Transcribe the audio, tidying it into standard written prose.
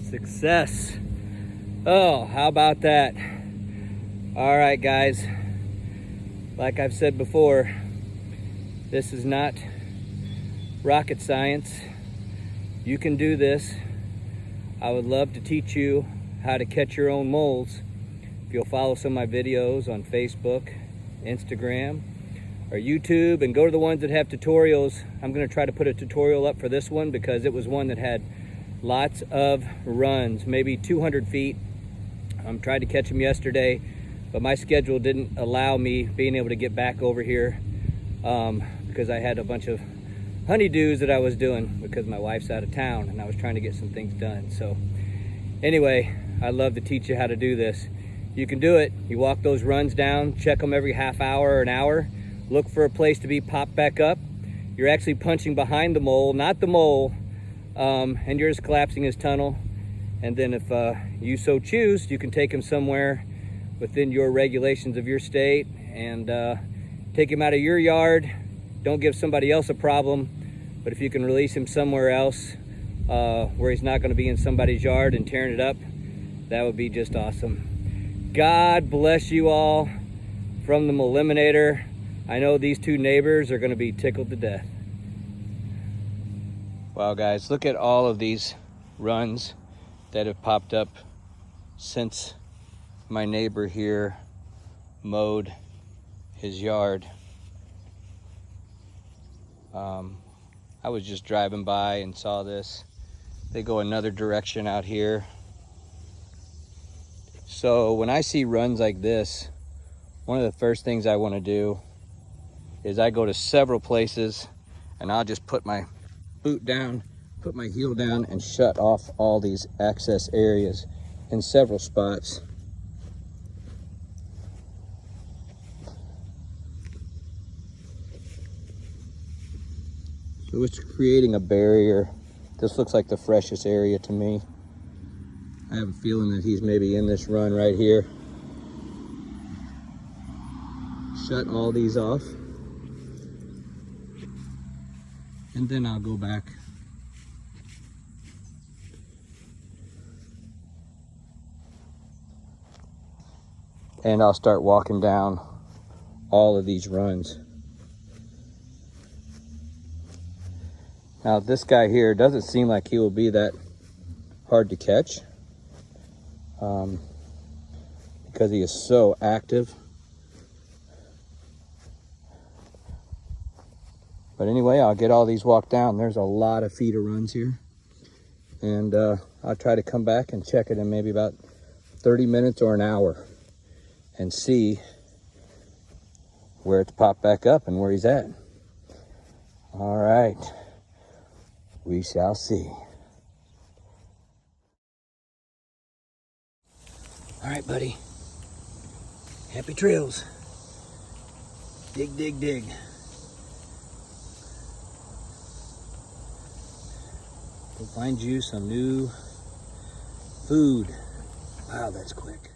Success. Oh, how about that? All right, guys. Like I've said before, this is not rocket science. You can do this. I would love to teach you how to catch your own moles. If you'll follow some of my videos on Facebook, Instagram, or YouTube, and go to the ones that have tutorials. I'm going to try to put a tutorial up for this one because it was one that had lots of runs, maybe 200 feet. Tried to catch them yesterday, but my schedule didn't allow me being able to get back over here because I had a bunch of honeydews that I was doing because my wife's out of town and I was trying to get some things done. So anyway, I'd love to teach you how to do this. You can do it. You walk those runs down, check them every half hour or an hour, look for a place to be popped back up. You're actually punching behind the mole, not the mole, and you're just collapsing his tunnel. And then if you so choose, you can take him somewhere within your regulations of your state and take him out of your yard. Don't give somebody else a problem, but if you can release him somewhere else where he's not going to be in somebody's yard and tearing it up, that would be just awesome. God bless you all from the MOLiminator. I know these two neighbors are going to be tickled to death. Wow, guys, look at all of these runs that have popped up since my neighbor here mowed his yard. I was just driving by and saw this. They go another direction out here. So when I see runs like this, one of the first things I want to do is I go to several places and I'll just put my boot down, put my heel down, and shut off all these access areas in several spots. So it's creating a barrier. This looks like the freshest area to me. I have a feeling that he's maybe in this run right here. Shut all these off. And then I'll go back. And I'll start walking down all of these runs. Now this guy here doesn't seem like he will be that hard to catch because he is so active. But anyway, I'll get all these walked down. There's a lot of feet of runs here. And I'll try to come back and check it in maybe about 30 minutes or an hour and see where it's popped back up and where he's at. All right, we shall see. All right, buddy. Happy trails. Dig, dig, dig. Go find you some new food. Wow, that's quick.